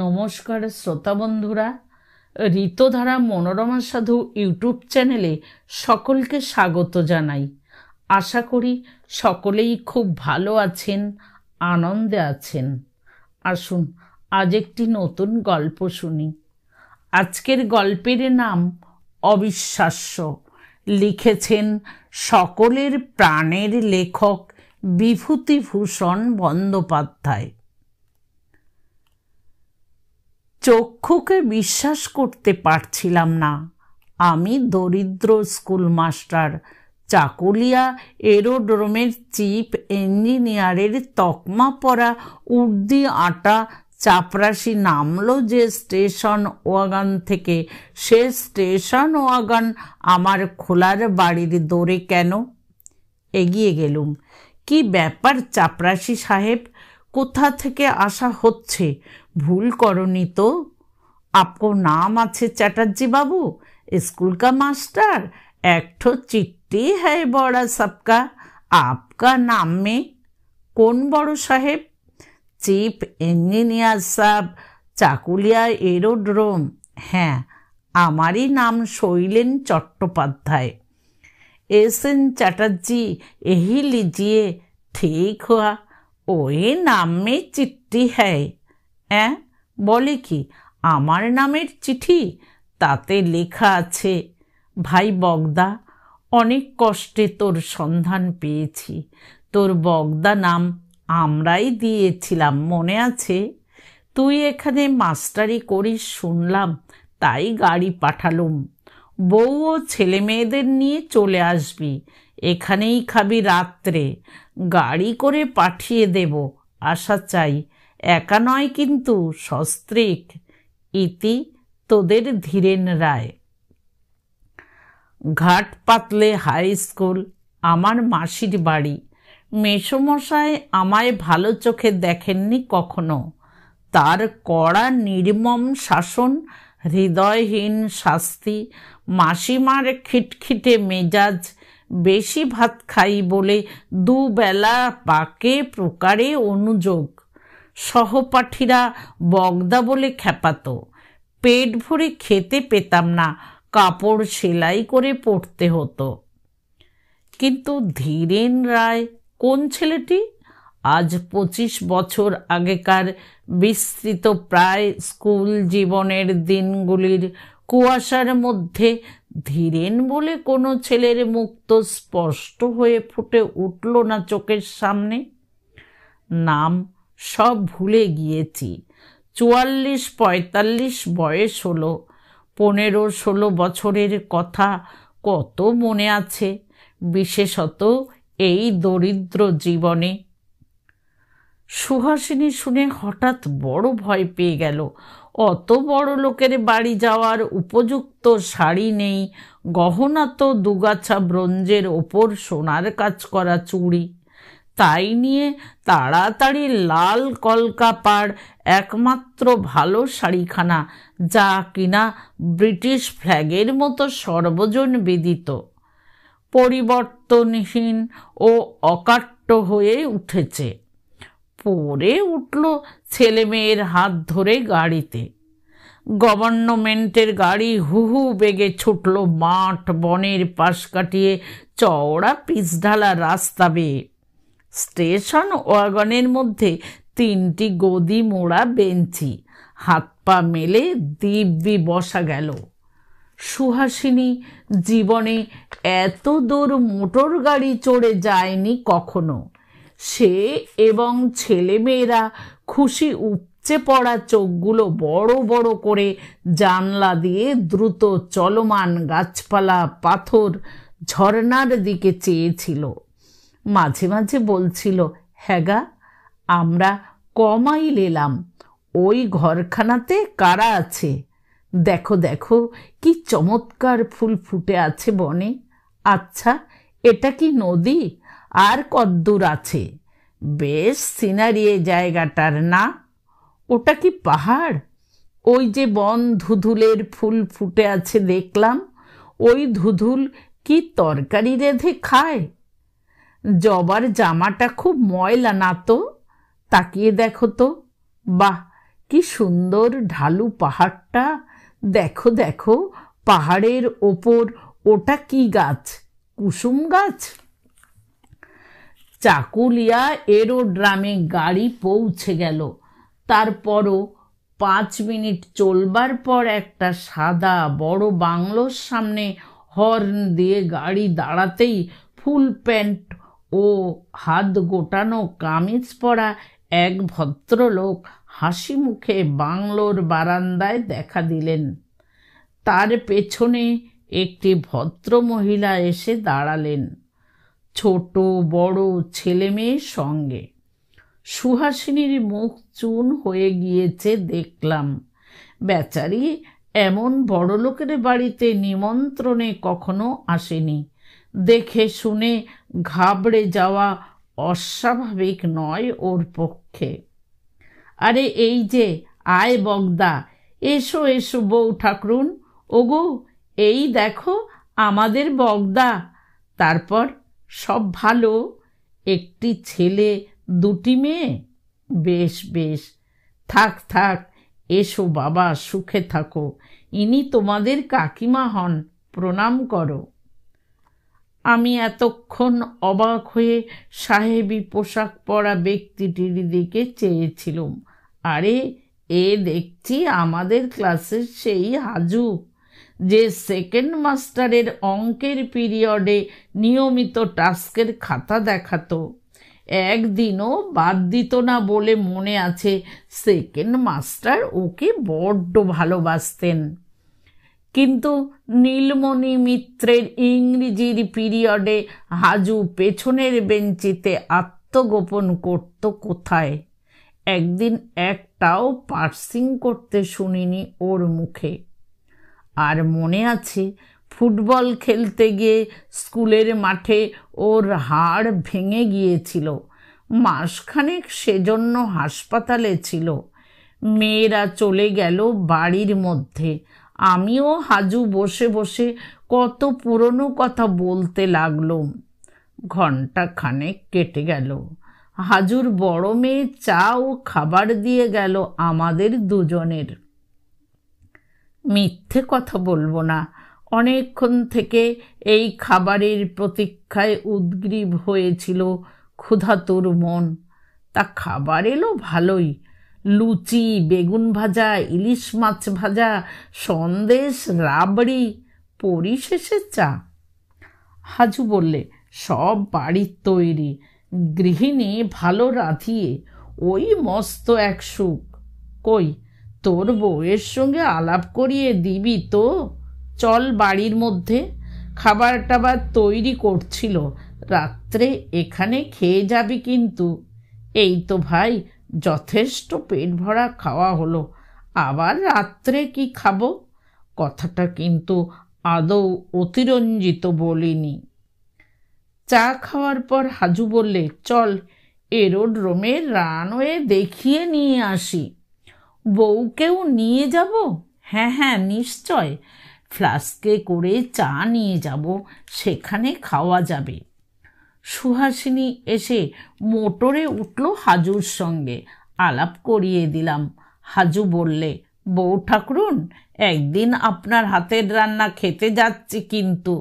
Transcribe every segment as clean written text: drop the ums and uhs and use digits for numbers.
নমস্কার শ্রোতা বন্ধুরা, ঋতধারা মনোরমা সাধু ইউটিউব চ্যানেলে সকলকে স্বাগত জানাই। আশা করি সকলেই খুব ভালো আছেন, আনন্দে আছেন। আসুন আজ একটি নতুন গল্প শুনি। আজকের গল্পের নাম অবিশ্বাস্য। লিখেছেন সকলের প্রাণের লেখক বিভূতিভূষণ বন্দ্যোপাধ্যায়। চক্ষুকে বিশ্বাস করতে পারছিলাম না। আমি দরিদ্র স্কুল মাস্টার, চাকুলিয়া এরোড্রোমের চিফ ইঞ্জিনিয়ারের তকমা পরা উর্দি আটা চাপরাশি নামলো যে স্টেশন ওয়াগন থেকে, সে স্টেশন ওয়াগন আমার খোলার বাড়ির দোরে কেন? এগিয়ে গেলুম। কি ব্যাপার চাপরাশি সাহেব, কোথা থেকে আসা হচ্ছে? ভুল করনি তো? आपको नाम আছে চ্যাটার্জি বাবু, स्कूल का मास्टर? एक ठो चिट्ठी है बड़ा सबका, आपका नाम में। कौन बड़ो साहेब? चीफ इंजीनियर साहब, চাকুলিয়া एरोड्रोम। हाँ, हमारी नाम शैलेन चट्टोपाध्याय। एस.एन. चैटर्जी, यही लीजिए। ठीक हुआ, वही नाम में चिट्ठी है। बोले कि আমার নামের চিঠি? তাতে লেখা আছে, ভাই বগদা, অনেক কষ্টে তোর সন্ধান পেয়েছি। তোর বগদা নাম আমরাই দিয়েছিলাম, মনে আছে? তুই এখানে মাস্টারি করিস শুনলাম, তাই গাড়ি পাঠালুম। বউ ও ছেলে মেয়েদের নিয়ে চলে আসবি, এখানেই খাবি রাত্রে। গাড়ি করে পাঠিয়ে দেব, আশা চাই। একা নয় কিন্তু, সস্ত্রীক। ইতি তোদের ধীরেন রায়। ঘাট পাতলে হাই স্কুল আমার মাসির বাড়ি। মেসোমশাই আমায় ভালো চোখে দেখেননি কখনো। তার কড়া নির্মম শাসন, হৃদয়হীন শাস্তি, মাসিমার খিটখিটে মেজাজ, বেশি ভাত খাই বলে দুবেলা পাকে প্রকারে অনুযোগ। সহপাঠীরা বগদা বলে খ্যাপাত। পেট ভরে খেতে পেতাম না, কাপড় সেলাই করে পড়তে হতো। কিন্তু ধীরেন রায় কোন ছেলেটি? আজ 25 বছর আগেকার বিস্তৃত প্রায় স্কুল জীবনের দিনগুলির কুয়াশার মধ্যে ধীরেন বলে কোনো ছেলের মুখ তো স্পষ্ট হয়ে ফুটে উঠল না চোখের সামনে। নাম সব ভুলে গিয়েছি। 44-45 বয়স হলো। 15-16 বছরের কথা কত মনে আছে, বিশেষত এই দরিদ্র জীবনে। সুহাসিনী শুনে হঠাৎ বড় ভয় পেয়ে গেল। অত বড় লোকের বাড়ি যাওয়ার উপযুক্ত শাড়ি নেই, গহনা তো দুগাছা ব্রোঞ্জের ওপর সোনার কাজ করা চুড়ি। তাই নিয়ে তাড়াতাড়ি লাল কলকাপাড় একমাত্র ভালো শাড়িখানা, যা কিনা ব্রিটিশ ফ্ল্যাগের মতো সর্বজন বিদিত, পরিবর্তনহীন ও অকাট্য হয়ে উঠেছে। পরে উঠল ছেলে মেয়ের হাত ধরে গাড়িতে। গভর্নমেন্টের গাড়ি হু হু বেগে ছুটল মাঠ বনের পাশ কাটিয়ে চওড়া পিচঢালা রাস্তা বেয়ে। স্টেশন ওয়াগনের মধ্যে 3টি গদি মোড়া বেঞ্চি, হাত পা মেলে দিব্যি বসা গেল। সুহাসিনী জীবনে এত দূর মোটর গাড়ি চড়ে যায়নি কখনো। সে এবং ছেলেমেয়েরা খুশি উপচে পড়া চোখগুলো বড় বড় করে জানলা দিয়ে দ্রুত চলমান গাছপালা, পাথর, ঝর্ণার দিকে চেয়েছিল। মাঝে মাঝে বলছিল, হ্যাগা, আমরা কমাইল এলাম, ওই ঘরখানাতে কারা আছে? দেখো দেখো কি চমৎকার ফুল ফুটে আছে বনে। আচ্ছা, এটা কি নদী? আর কদ্দূর আছে? বেশ সিনারি এ জায়গাটার না? ওটা কি পাহাড়? ওই যে বন ধুধুলের ফুল ফুটে আছে দেখলাম, ওই ধুধুল কি তরকারি রেঁধে খায়? জবার জামাটা খুব ময়লা না তো? তাকিয়ে দেখো তো, বাহ, কি সুন্দর ঢালু পাহাড়টা, দেখো দেখো পাহাড়ের ওপর ওটা কি গাছ? কুসুম গাছ। চাকুলিয়া এরোড্রামে গাড়ি পৌঁছে গেল। তারপরও 5 মিনিট চলবার পর একটা সাদা বড় বাংলোর সামনে হর্ন দিয়ে গাড়ি দাঁড়াতেই ফুল প্যান্ট ও হাত গোটানো কামিজ পরা এক ভদ্রলোক হাসি মুখে বাংলোর বারান্দায় দেখা দিলেন। তার পেছনে একটি ভদ্রমহিলা এসে দাঁড়ালেন, ছোট বড় ছেলে মেয়ের সঙ্গে। সুহাসিনীর মুখ চুন হয়ে গিয়েছে দেখলাম। বেচারি এমন বড়লোকের বাড়িতে নিমন্ত্রণে কখনো আসেনি। দেখে শুনে ঘাবড়ে যাওয়া অস্বাভাবিক নয় ওর পক্ষে। আরে এই যে, আয় বগদা, এসো এসো বউ ঠাকরুন, ওগো এই দেখো আমাদের বগদা। তারপর সব ভালো? একটি ছেলে, 2টি মেয়ে? বেশ বেশ, থাক থাক, এসো বাবা, সুখে থাকো। ইনি তোমাদের কাকিমা হন, প্রণাম করো। আমি এতক্ষণ অবাক হয়ে সাহেবী পোশাক পরা ব্যক্তিটির দিকে চেয়েছিলাম। আরে এ দেখছি আমাদের ক্লাসের সেই হাজু, যে সেকেন্ড মাস্টারের অঙ্কের পিরিয়ডে নিয়মিত টাস্কের খাতা দেখাতো। একদিনও বাদ দিত না বলে মনে আছে। সেকেন্ড মাস্টার ওকে বড্ড ভালোবাসতেন। কিন্তু নীলমণি মিত্রের ইংরেজির পিরিয়ডে হাজু পেছনের বেঞ্চিতে আত্মগোপন করত কোথায়? একদিন একটাও পার্সিং করতে শুনিনি ওর মুখে। আর মনে আছে, ফুটবল খেলতে গিয়ে স্কুলের মাঠে ওর হাড় ভেঙে গিয়েছিল। মাসখানেক সেজন্য হাসপাতালে ছিল। মেয়েরা চলে গেল বাড়ির মধ্যে। আমিও হাজু বসে বসে কত পুরনো কথা বলতে লাগলাম। ঘণ্টাখানেক কেটে গেল। হাজুর বড় মেয়ে চা ও খাবার দিয়ে গেল আমাদের দুজনের। মিথ্যে কথা বলবো না, অনেকক্ষণ থেকে এই খাবারের প্রতীক্ষায় উদ্গ্রীব হয়েছিল ক্ষুধাতুর মন। তা খাবার এলো ভালোই। লুচি, বেগুন ভাজা, ইলিশ মাছ ভাজা, সন্দেশ, রাবড়ি, পরিশেষে চা। হাজু বললে, সব বাড়ির তৈরি, গৃহিণী ভালো রাঁধিয়ে, ওই মস্ত এক সুখ। কই, তোর বউয়ের সঙ্গে আলাপ করিয়ে দিবি তো? চল বাড়ির মধ্যে, খাবার টাবার তৈরি করছিল, রাত্রে এখানে খেয়ে যাবি কিন্তু। এই তো ভাই, যথেষ্ট পেট ভরা খাওয়া হলো, আবার রাত্রে কি খাবো? কথাটা কিন্তু আদৌ অতিরঞ্জিত বলিনি। চা খাওয়ার পর হাজু বললে, চল এরোড্রোমের রানওয়ে দেখিয়ে নিয়ে আসি। বউকেও নিয়ে যাব? হ্যাঁ হ্যাঁ নিশ্চয়, ফ্লাস্কে করে চা নিয়ে যাব, সেখানে খাওয়া যাবে। সুহাসিনী এসে মোটরে উঠল হাজুর সঙ্গে। আলাপ করিয়ে দিলাম। হাজু বললে, বউ ঠাকরুন, একদিন আপনার হাতের রান্না খেতে যাচ্ছি কিন্তু।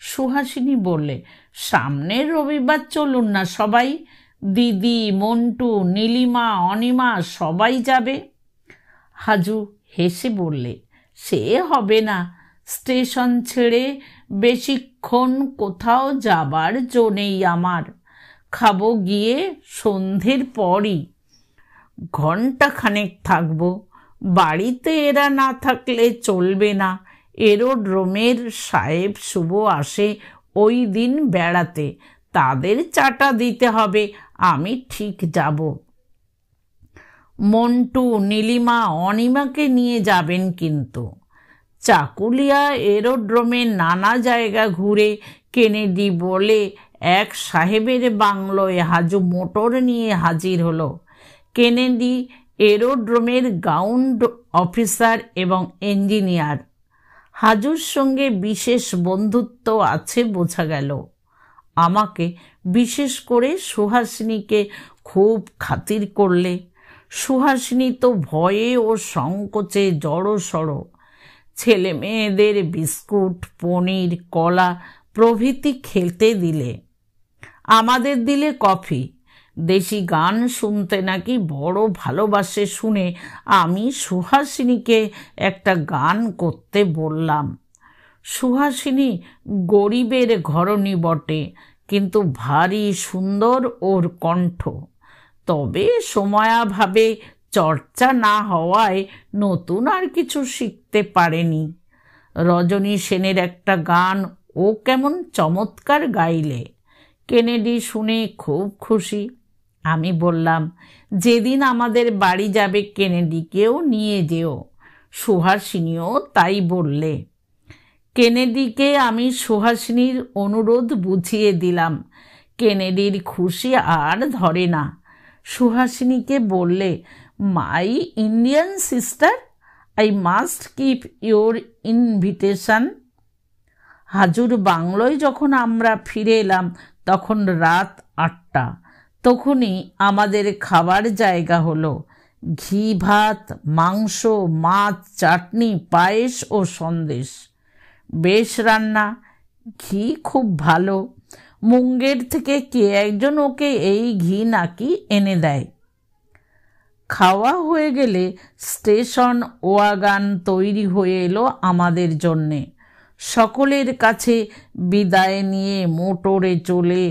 সুহাসিনী বললে, সামনের রবিবার চলুন না সবাই, দিদি, মন্টু, নীলিমা, অনিমা সবাই যাবে। হাজু হেসে বললে, সে হবে না, স্টেশন ছেড়ে বেশিক্ষণ কোথাও যাবার জো নেই আমার। খাবো গিয়ে সন্ধ্যের পরই, ঘণ্টাখানেক থাকবো। বাড়িতে এরা না থাকলে চলবে না। এরোড্রোমের সাহেব শুভ আসে ওই দিন বেড়াতে, তাদের চাটা দিতে হবে। আমি ঠিক যাব। মন্টু, নীলিমা, অনিমাকে নিয়ে যাবেন কিন্তু। চাকুলিয়া এরোড্রোমে নানা জায়গা ঘুরে কেনেডি বলে এক সাহেবের বাংলোয় হাজু মোটর নিয়ে হাজির হলো। কেনেডি এরোড্রোমের গ্রাউন্ড অফিসার এবং ইঞ্জিনিয়ার। হাজুর সঙ্গে বিশেষ বন্ধুত্ব আছে বোঝা গেল। আমাকে, বিশেষ করে সুহাসিনীকে খুব খাতির করলে। সুহাসিনী তো ভয়ে ও সংকোচে জড়সড়। ছেলে মেয়েদের বিস্কুট, পনির, কলা প্রভৃতি খেতে দিলে, আমাদের দিলে কফি। দেশি গান শুনতে নাকি বড় ভালোবাসে শুনে আমি সুহাসিনীকে একটা গান করতে বললাম। সুহাসিনী গরিবের ঘরণী বটে, কিন্তু ভারী সুন্দর ওর কণ্ঠ। তবে সময়াভাবে চর্চা না হওয়ায় নতুন আর কিছু শিখতে পারেনি। রজনী সেনের একটা গান ও কেমন চমৎকার গাইলে। কেনেডি শুনে খুব খুশি। আমি বললাম, যেদিন আমাদের বাড়ি যাবে কেনেডিকেও নিয়ে যেও। সুহাসিনীও তাই বললে। কেনেডিকে আমি সুহাসিনীর অনুরোধ বুঝিয়ে দিলাম। কেনেডির খুশি আর ধরে না। সুহাসিনীকে বললে, my Indian sister, I must keep your invitation. হাজুর বাংলোয় যখন আমরা ফিরে এলাম তখন রাত 8টা। তখনই আমাদের খাবার জায়গা হলো। ঘি ভাত, মাংস, মাছ, চাটনি, পায়েস ও সন্দেশ। বেশ রান্না, ঘি খুব ভালো। মুঙ্গের থেকে কে একজন ওকে এই ঘি নাকি এনে দেয়। খাওয়া হয়ে গেলে স্টেশন ওয়াগান তৈরি হয়ে এলো আমাদের জন্যে। সকলের কাছে বিদায় নিয়ে মোটরে চলে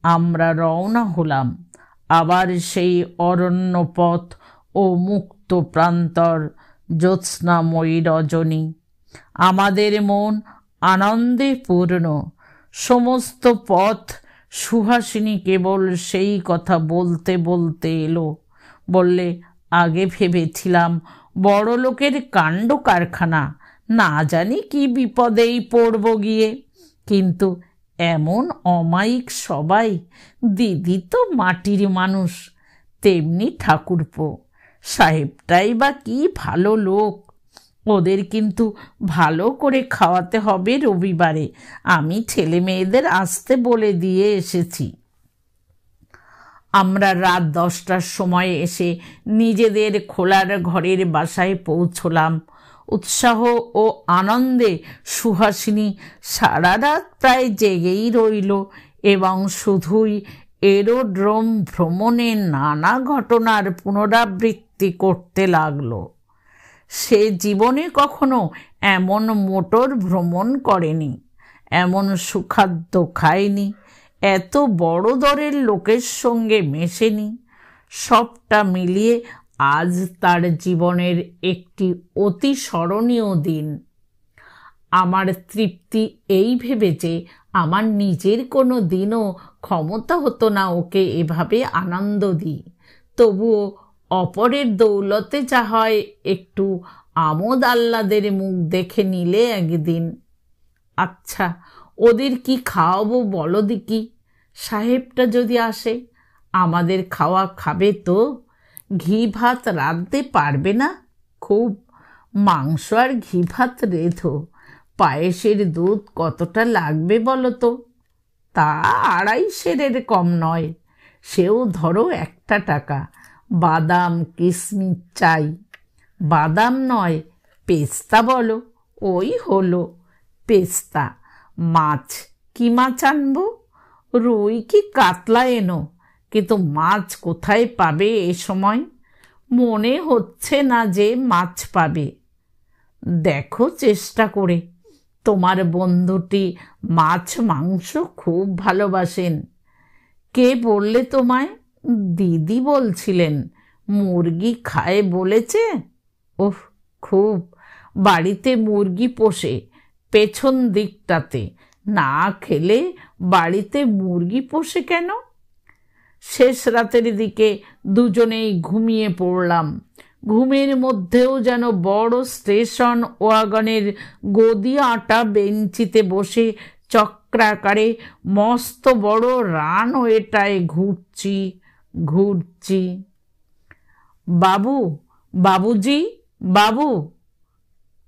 আমরা রওনা হলাম। আবার সেই অরণ্য পথ ও মুক্ত প্রান্তর, জ্যোৎস্নাময়ী রজনী। আমাদের মন আনন্দে পূর্ণ। সমস্ত পথ সুহাসিনী কেবল সেই কথা বলতে বলতে এলো। বললে, আগে ভেবেছিলাম বড় লোকের কাণ্ড কারখানা, না জানি কি বিপদেই পড়ব গিয়ে, কিন্তু এমন অমায়িক সবাই। দিদি তো মাটির মানুষ, তেমনি ঠাকুরপো সাহেবটাই বা কি ভালো লোক। ওদের কিন্তু ভালো করে খাওয়াতে হবে রবিবারে। আমি ছেলে মেয়েদের আসতে বলে দিয়ে এসেছি। আমরা রাত 10টার সময় এসে নিজেদের খোলার ঘরের বাসায় পৌঁছলাম। উৎসাহ ও আনন্দে সুহাসিনী সারা রাত প্রায় জেগেই রইল এবং শুধুই এরোড্রোম ভ্রমণের নানা ঘটনার পুনরাবৃত্তি করতে লাগলো। সে জীবনে কখনো এমন মোটর ভ্রমণ করেনি, এমন সুখাদ্য খায়নি, এত বড় দরের লোকের সঙ্গে মেশেনি। সবটা মিলিয়ে আজ তার জীবনের একটি অতি স্মরণীয় দিন। আমার তৃপ্তি এই ভেবে যে আমার নিজের কোনো দিনও ক্ষমতা হতো না ওকে এভাবে আনন্দ দিই। তবুও অপরের দৌলতে যা হয় একটু আমোদ আহ্লাদের মুখ দেখে নিলে একদিন। আচ্ছা, ওদের কি খাওয়াবো বলো দিকি? সাহেবটা যদি আসে আমাদের খাওয়া খাবে তো? ঘি ভাত রাঁধতে পারবে না? খুব। মাংস আর ঘি ভাত রেঁধো। পায়েসের দুধ কতটা লাগবে বলো তো? তা 2.5 কম নয়, সেও ধরো 1 টাকা। বাদাম কিশমিশ চাই। বাদাম নয়, পেস্তা বলো। ওই হলো পেস্তা। মাছ, কি মাছ আনবো? রুই কি কাতলা এনো, কিন্তু মাছ কোথায় পাবে এ সময়? মনে হচ্ছে না যে মাছ পাবে। দেখো চেষ্টা করে। তোমার বন্ধুটি মাছ মাংস খুব ভালোবাসেন। কে বললে তোমায়? দিদি বলছিলেন। মুরগি খায় বলেছে? ওহ, খুব। বাড়িতে মুরগি পোষে, পেছন দিকটাতে। না খেলে বাড়িতে মুরগি পোষে কেন? শেষ রাতের দিকে দুজনেই ঘুমিয়ে পড়লাম। ঘুমের মধ্যেও যেন বড় স্টেশন ওয়াগনের গদি আটা বেঞ্চিতে বসে চক্রাকারে মস্ত বড় রানওয়েটায় ঘুরছি। বাবু, বাবুজি, বাবু।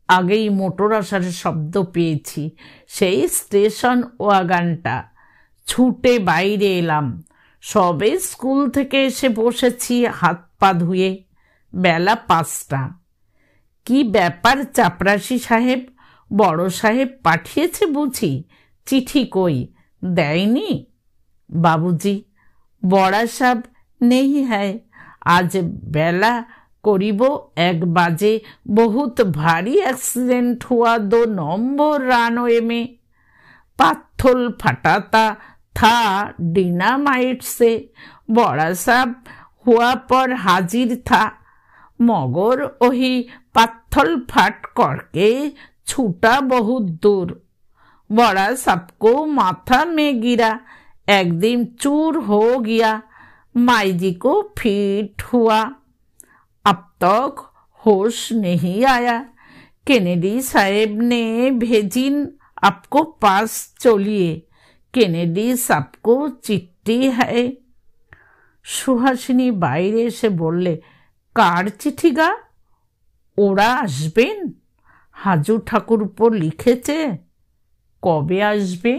আগেই মোটর আসার শব্দ পেয়েছি। সেই স্টেশন ওয়াগনটা। ছুটে বাইরে এলাম। সবে স্কুল থেকে এসে বসেছি হাত পা ধুয়ে। বেলা 5টা। কি ব্যাপার চাপরাশি সাহেব? বড় সাহেব পাঠিয়েছে বুঝি? চিঠি কই, দেয়নি? বাবুজি, বড়া সাহেব নেই হ্যায়, আজ বেলা करीब 1 बजे बहुत भारी एक्सीडेंट हुआ 2 नंबर रनवे में। पत्थर फटाता था डिनामाइट से। बड़ा साहब हुआ पर हाजिर था, मगर वही पत्थर फट करके छूटा बहुत दूर। बड़ा साहब को माथा में गिरा, एक दिन चूर हो गया। माई जी को फिट हुआ, अब तक होश नहीं आया। केनेडी साहब ने भेजिन आपको पास, चलिए। केनेडी साहब को चिट्ठी है। सुहासिनी বাইরে এসে বললে, কার চিঠি গা? ওরা আসবেন? হাজু ঠাকুরপো লিখেছে। কবে আসবে?